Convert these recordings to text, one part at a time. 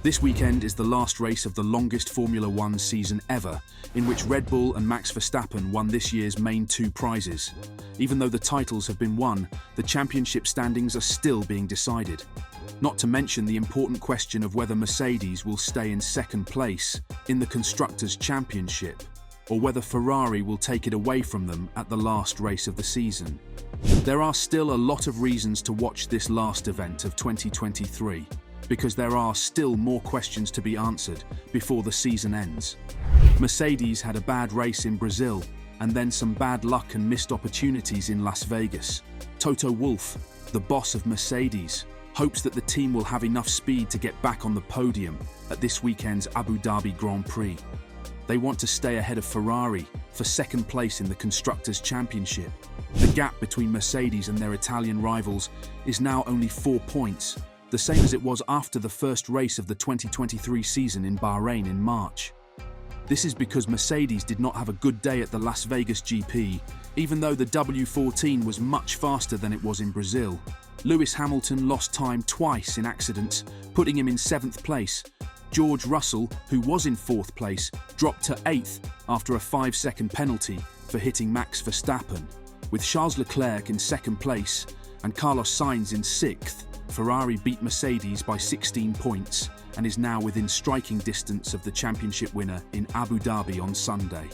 This weekend is the last race of the longest Formula One season ever, in which Red Bull and Max Verstappen won this year's main two prizes. Even though the titles have been won, the championship standings are still being decided. Not to mention the important question of whether Mercedes will stay in second place in the Constructors' Championship, or whether Ferrari will take it away from them at the last race of the season. There are still a lot of reasons to watch this last event of 2023, because there are still more questions to be answered before the season ends. Mercedes had a bad race in Brazil, and then some bad luck and missed opportunities in Las Vegas. Toto Wolff, the boss of Mercedes, hopes that the team will have enough speed to get back on the podium at this weekend's Abu Dhabi Grand Prix. They want to stay ahead of Ferrari for second place in the Constructors' Championship. The gap between Mercedes and their Italian rivals is now only 4 points, the same as it was after the first race of the 2023 season in Bahrain in March. This is because Mercedes did not have a good day at the Las Vegas GP, even though the W14 was much faster than it was in Brazil. Lewis Hamilton lost time twice in accidents, putting him in 7th place. George Russell, who was in 4th place, dropped to 8th after a 5-second penalty for hitting Max Verstappen. With Charles Leclerc in 2nd place and Carlos Sainz in 6th, Ferrari beat Mercedes by 16 points and is now within striking distance of the championship winner in Abu Dhabi on Sunday.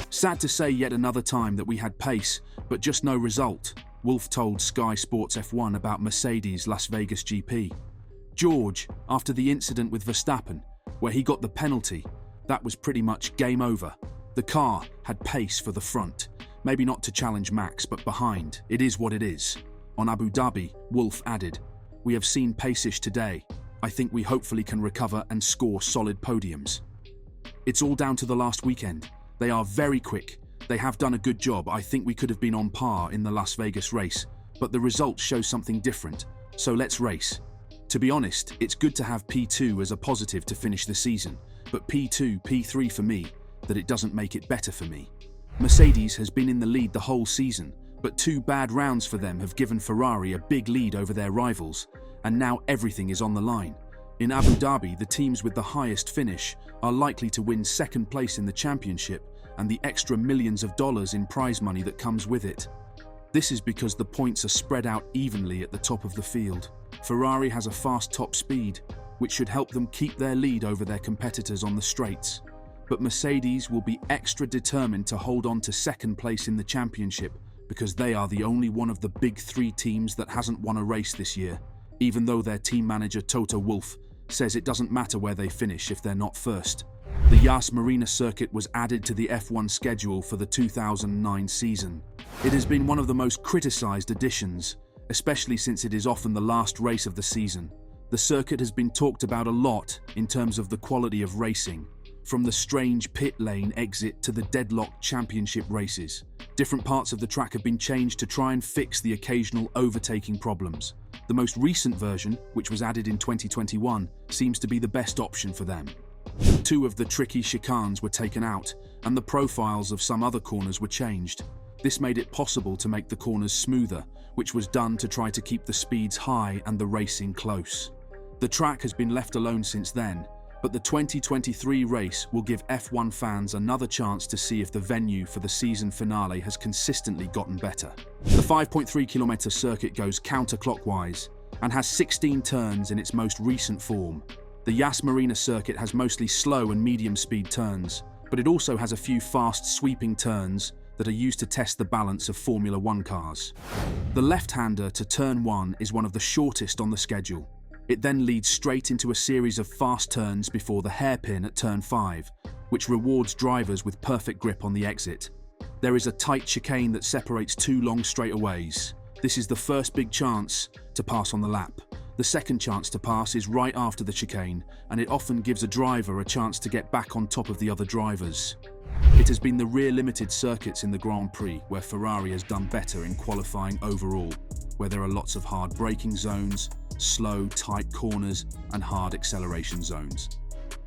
Sad to say yet another time that we had pace, but just no result, Wolff told Sky Sports F1 about Mercedes' Las Vegas GP. George, after the incident with Verstappen, where he got the penalty, that was pretty much game over. The car had pace for the front, maybe not to challenge Max, but behind. It is what it is. On Abu Dhabi, Wolff added, "We have seen pace-ish today. I think we hopefully can recover and score solid podiums. It's all down to the last weekend. They are very quick. They have done a good job. I think we could have been on par in the Las Vegas race, but the results show something different. So let's race." To be honest, it's good to have P2 as a positive to finish the season, but P2, P3 for me, that it doesn't make it better for me. Mercedes has been in the lead the whole season, but 2 bad rounds for them have given Ferrari a big lead over their rivals, and now everything is on the line. In Abu Dhabi, the teams with the highest finish are likely to win 2nd place in the championship and the extra millions of dollars in prize money that comes with it. This is because the points are spread out evenly at the top of the field. Ferrari has a fast top speed, which should help them keep their lead over their competitors on the straights. But Mercedes will be extra determined to hold on to 2nd place in the championship because they are the only one of the big 3 teams that hasn't won a race this year, even though their team manager Toto Wolff says it doesn't matter where they finish if they're not first. The Yas Marina circuit was added to the F1 schedule for the 2009 season. It has been one of the most criticized additions, especially since it is often the last race of the season. The circuit has been talked about a lot in terms of the quality of racing, from the strange pit lane exit to the deadlocked championship races. Different parts of the track have been changed to try and fix the occasional overtaking problems. The most recent version, which was added in 2021, seems to be the best option for them. 2 of the tricky chicanes were taken out, and the profiles of some other corners were changed. This made it possible to make the corners smoother, which was done to try to keep the speeds high and the racing close. The track has been left alone since then, but the 2023 race will give F1 fans another chance to see if the venue for the season finale has consistently gotten better. The 5.3-kilometer circuit goes counterclockwise and has 16 turns in its most recent form. The Yas Marina circuit has mostly slow and medium-speed turns, but it also has a few fast sweeping turns that are used to test the balance of Formula One cars. The left-hander to turn 1 is one of the shortest on the schedule. It then leads straight into a series of fast turns before the hairpin at turn 5, which rewards drivers with perfect grip on the exit. There is a tight chicane that separates 2 long straightaways. This is the first big chance to pass on the lap. The second chance to pass is right after the chicane, and it often gives a driver a chance to get back on top of the other drivers. It has been the rear-limited circuits in the Grand Prix where Ferrari has done better in qualifying overall, where there are lots of hard braking zones, slow, tight corners, and hard acceleration zones.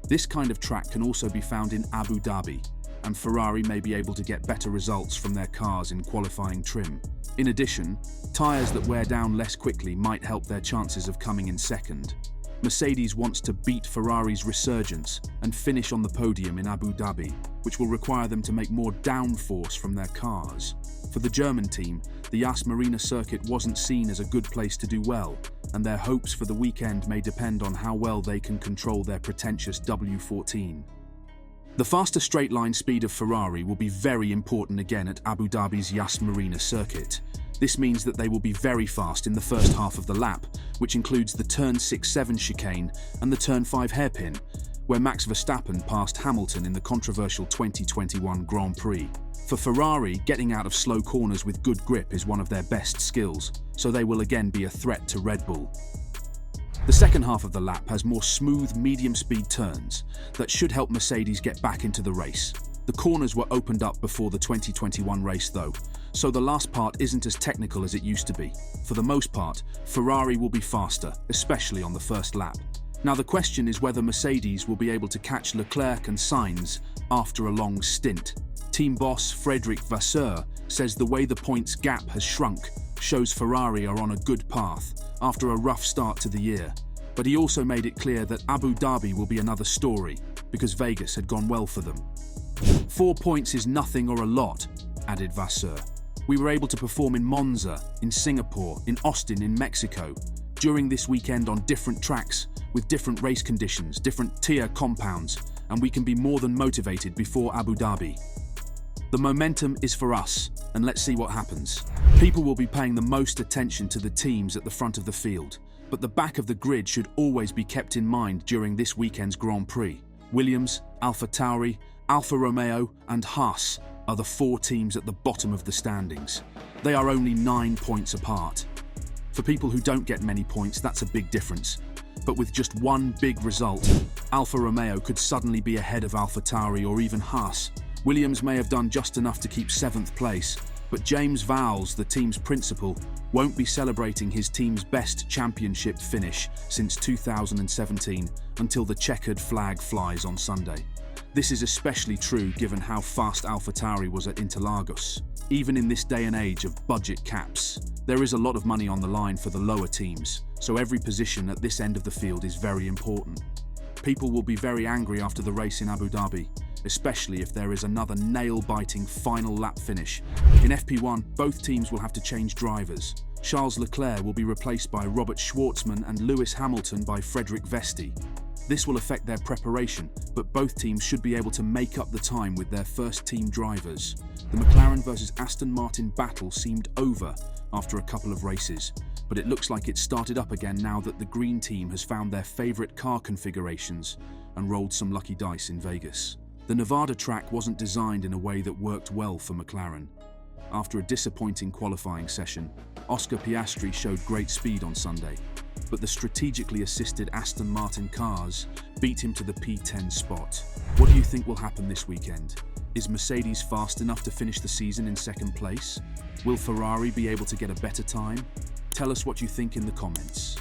This kind of track can also be found in Abu Dhabi, and Ferrari may be able to get better results from their cars in qualifying trim. In addition, tyres that wear down less quickly might help their chances of coming in second. Mercedes wants to beat Ferrari's resurgence and finish on the podium in Abu Dhabi, which will require them to make more downforce from their cars. For the German team, the Yas Marina circuit wasn't seen as a good place to do well, and their hopes for the weekend may depend on how well they can control their pretentious W14. The faster straight-line speed of Ferrari will be very important again at Abu Dhabi's Yas Marina circuit. This means that they will be very fast in the first half of the lap, which includes the Turn 6-7 chicane and the Turn 5 hairpin, where Max Verstappen passed Hamilton in the controversial 2021 Grand Prix. For Ferrari, getting out of slow corners with good grip is one of their best skills, so they will again be a threat to Red Bull. The second half of the lap has more smooth, medium-speed turns that should help Mercedes get back into the race. The corners were opened up before the 2021 race though, so the last part isn't as technical as it used to be. For the most part, Ferrari will be faster, especially on the first lap. Now the question is whether Mercedes will be able to catch Leclerc and Sainz after a long stint. Team boss Frédéric Vasseur says the way the points gap has shrunk shows Ferrari are on a good path after a rough start to the year. But he also made it clear that Abu Dhabi will be another story, because Vegas had gone well for them. 4 points is nothing or a lot, added Vasseur. We were able to perform in Monza, in Singapore, in Austin, in Mexico, during this weekend on different tracks, with different race conditions, different tier compounds, and we can be more than motivated before Abu Dhabi. The momentum is for us, and let's see what happens. People will be paying the most attention to the teams at the front of the field, but the back of the grid should always be kept in mind during this weekend's Grand Prix. Williams, AlphaTauri, Alfa Romeo, and Haas are the 4 teams at the bottom of the standings. They are only 9 points apart. For people who don't get many points, that's a big difference. But with just one big result, Alfa Romeo could suddenly be ahead of AlphaTauri or even Haas. Williams may have done just enough to keep 7th place, but James Vowles, the team's principal, won't be celebrating his team's best championship finish since 2017 until the checkered flag flies on Sunday. This is especially true given how fast AlphaTauri was at Interlagos. Even in this day and age of budget caps, there is a lot of money on the line for the lower teams, so every position at this end of the field is very important. People will be very angry after the race in Abu Dhabi, especially if there is another nail-biting final lap finish. In FP1, both teams will have to change drivers. Charles Leclerc will be replaced by Robert Schwartzman and Lewis Hamilton by Frédéric Vesti. This will affect their preparation, but both teams should be able to make up the time with their first team drivers. The McLaren versus Aston Martin battle seemed over after a couple of races, but it looks like it started up again now that the green team has found their favourite car configurations and rolled some lucky dice in Vegas. The Nevada track wasn't designed in a way that worked well for McLaren. After a disappointing qualifying session, Oscar Piastri showed great speed on Sunday, but the strategically assisted Aston Martin cars beat him to the P10 spot. What do you think will happen this weekend? Is Mercedes fast enough to finish the season in 2nd place? Will Ferrari be able to get a better time? Tell us what you think in the comments.